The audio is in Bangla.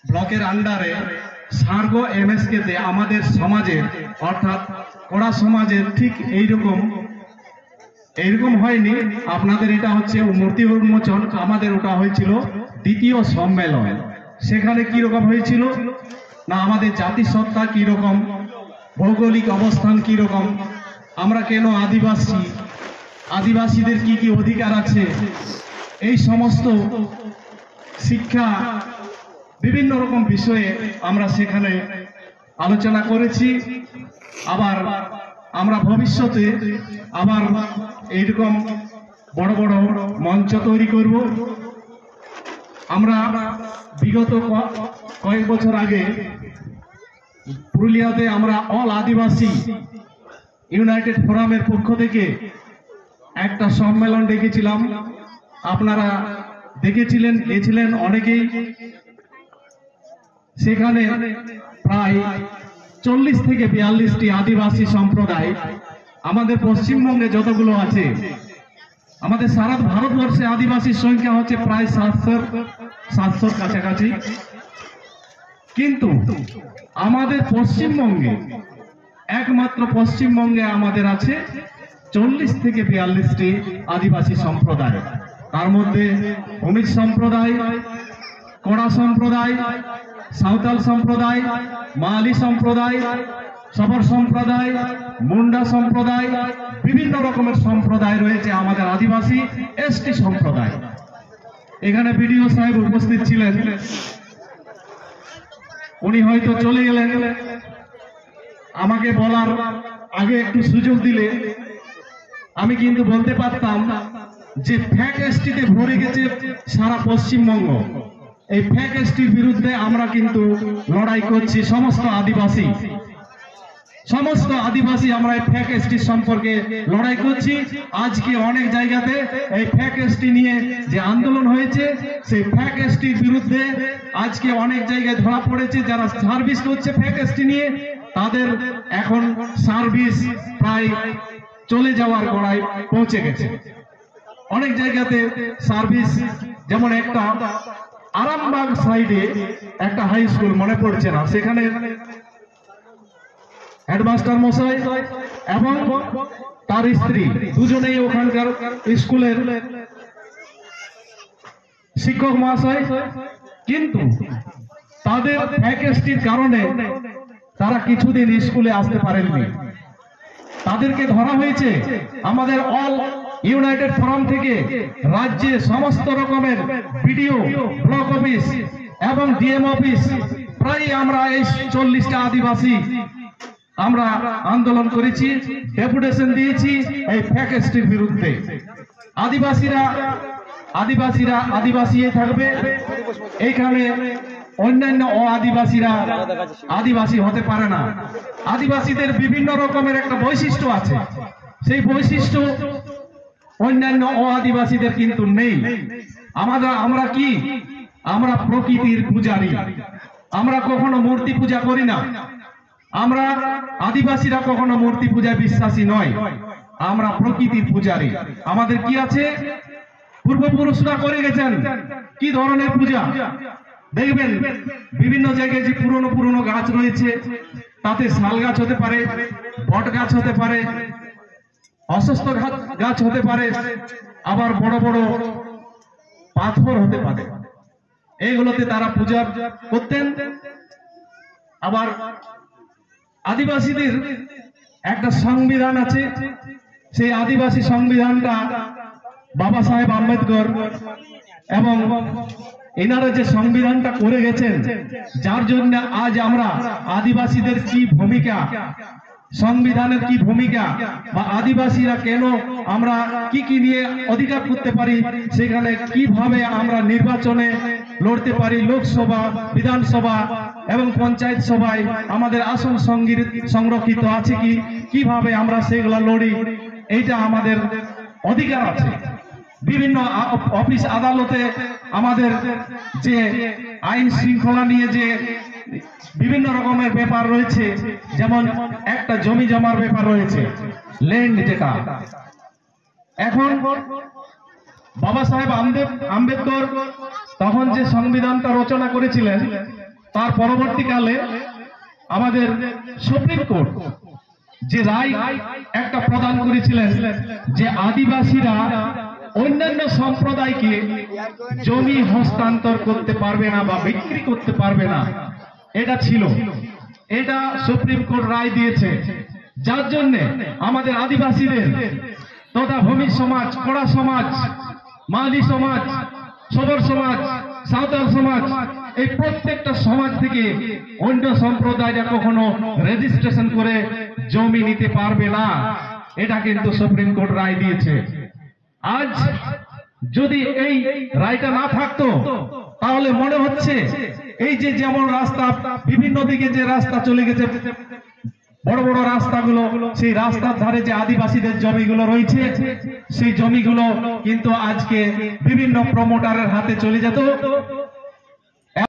ব্লকের আন্ডারে সার্গো এমএসকেতে আমাদের সমাজের অর্থাৎ কোড়া সমাজের ঠিক এইরকম হয়নি। আপনাদের এটা হচ্ছে মূর্তি উন্মোচন, আমাদের ওটা হয়েছিল দ্বিতীয় সম্মেলন। সেখানে কি রকম হয়েছিল না, আমাদের জাতিসত্তা কি রকম, ভৌগোলিক অবস্থান কি রকম, আমরা কেন আদিবাসী, আদিবাসীদের কি কি অধিকার আছে, এই সমস্ত শিক্ষা বিভিন্ন রকম বিষয়ে আমরা সেখানে আলোচনা করেছি। আবার আমরা ভবিষ্যতে আবার এইরকম বড় বড় মঞ্চ তৈরি করব। আমরা বিগত কয়েক বছর আগে পুরুলিয়াতে আমরা অল আদিবাসী ইউনাইটেড ফোরামের পক্ষ থেকে একটা সম্মেলন ডেকেছিলাম। আপনারা দেখেছিলেন, গেছিলেন অনেকেই। সেখানে প্রায় 40 থেকে 42টি আদিবাসী সম্প্রদায় আমাদের পশ্চিমবঙ্গে যতগুলো আছে, আমাদের সারা ভারতবর্ষে আদিবাসীর সংখ্যা হচ্ছে প্রায় 700 কাছাকাছি। কিন্তু আমাদের পশ্চিমবঙ্গে, একমাত্র পশ্চিমবঙ্গে আমাদের আছে 40 থেকে 42টি আদিবাসী সম্প্রদায়। তার মধ্যে ভূমিজ সম্প্রদায়, কোড়া সম্প্রদায়, সাঁওতাল সম্প্রদায়, মালি সম্প্রদায়, সবর সম্প্রদায়, মুন্ডা সম্প্রদায়, বিভিন্ন রকমের সম্প্রদায় রয়েছে আমাদের আদিবাসী এসটি সম্প্রদায়। এখানে বিডিও সাহেব উপস্থিত ছিলেন, উনি হয়তো চলে গেলেন। আমাকে বলার আগে একটু সুযোগ দিলে আমি কিন্তু বলতে পারতাম যে ফ্যাক এসটিতে ভরে গেছে সারা পশ্চিমবঙ্গ। এই ফ্যাক এসটির বিরুদ্ধে আমরা কিন্তু লড়াই করছি। সমস্ত আদিবাসী আমরা এই ফ্যাক এসটি সম্পর্কে লড়াই করছি। আজকে অনেক জায়গাতে এই ফ্যাক এসটি নিয়ে যে আন্দোলন হয়েছে, সেই ফ্যাক এসটির বিরুদ্ধে আজকে অনেক জায়গায় ধরা পড়েছে। যারা সার্ভিস করছে ফ্যাক এসটি নিয়ে, তাদের এখন সার্ভিস প্রায় চলে যাওয়ার গোড়ায় পৌঁছে গেছে। অনেক জায়গাতে সার্ভিস, যেমন একটা আরামবাগ সাইডে একটা হাই স্কুল, মনে পড়ছে না, সেখানে হেডমাস্টার মশাই এবং তার স্ত্রী দুজনেই ওখানকার স্কুলের শিক্ষক মহাশয়, কিন্তু তাদের ফ্যাকাল্টির কারণে তারা কিছুদিন স্কুলে আসতে পারেননি। তাদেরকে ধরা হয়েছে। আমাদের অল ইউনাইটেড ফোরাম থেকে রাজ্যে সমস্ত রকমের বিডিও, ব্লক অফিস এবং ডিএম অফিস, প্রায় আমরা এই 40টা আদিবাসী আমরা আন্দোলন করেছি, ডেপুটেশন দিয়েছি এই ফ্যাকাল্টির বিরুদ্ধে। আদিবাসীরা আদিবাসী থাকবে, এইখানে অন্যান্য আদিবাসীরা আদিবাসী হতে পারে না। আদিবাসীদের বিভিন্ন রকমের একটা বৈশিষ্ট্য আছে, সেই বৈশিষ্ট্য অন্যান্য আদিবাসীদের কিন্তু নেই। আমরা কি, আমরা প্রকৃতির পূজারী। আমরা কখনো মূর্তি পূজা করি না। আমরা আদিবাসীরা কখনো মূর্তি পূজায় বিশ্বাসী নয়, আমরা প্রকৃতির পূজারী। আমাদের কি আছে, পূর্বপুরুষরা করে গেছেন কি ধরনের পূজা। দেখবেন বিভিন্ন জায়গায় যে পুরনো গাছ রয়েছে, তাতে শাল গাছ হতে পারে, বট গাছ হতে পারে, অশ্বত্থ গাছ হতে পারে, আবার বড় বড় পাথর হতে পারে। এইগুলোতে তারা পূজা করতেন। আবার আদিবাসীদের একটা সংবিধান আছে, সেই আদিবাসী সংবিধানটা বাবা সাহেব আম্বেদকর এবং এনারা যে সংবিধানটা করে গেছেন, যার জন্য আজ আমরা আদিবাসীদের কি ভূমিকা, সংবিধানের কি ভূমিকা, বা আদিবাসীরা কেন আমরা কি কি নিয়ে অধিকার করতে পারি, সেখানে কিভাবে আমরা নির্বাচনে লড়তে পারি, লোকসভা, বিধানসভা এবং পঞ্চায়েত সভায় আমাদের আসন সংরক্ষিত আছে কি, কিভাবে আমরা সেগুলো লড়ি, এইটা আমাদের অধিকার আছে। বিভিন্ন অফিস আদালতে আমাদের যে আইন শৃঙ্খলা নিয়ে যে বিভিন্ন রকমের ব্যাপার রয়েছে, যেমন একটা জমি জমার ব্যাপার রয়েছে, ল্যান্ড, যেটা এখন বাবা সাহেব আম্বেদকর তখন যে সংবিধানটা রচনা করেছিলেন, তার পরবর্তীকালে আমাদের সুপ্রিম কোর্ট যে রায় একটা প্রদান করেছিলেন যে আদিবাসীরা অন্যান্য সম্প্রদায়কে জমি হস্তান্তর করতে পারবে না বা বিক্রি করতে পারবে না, এটা ছিল, এটা সুপ্রিম কোর্ট রায় দিয়েছে। যার জন্য আমাদের আদিবাসীদের তথা ভূমি সমাজ, কোড়া সমাজ, মাঝি সমাজ, সবর সমাজ, সাঁওতাল সমাজ, এই প্রত্যেকটা সমাজ থেকে অন্য সম্প্রদায়রা কখনো রেজিস্ট্রেশন করে জমি নিতে পারবে না, এটা কিন্তু সুপ্রিম কোর্ট রায় দিয়েছে। আজ যদি এই রায়টা না থাকতো তাহলে মনে হচ্ছে এই যে যেমন রাস্তা বিভিন্ন দিকে যে রাস্তা চলে গেছে, বড় বড় রাস্তাগুলো, সেই রাস্তার ধারে যে আদিবাসীদের জমিগুলো রয়েছে সেই জমিগুলো কিন্তু আজকে বিভিন্ন প্রমোটারের হাতে চলে যেত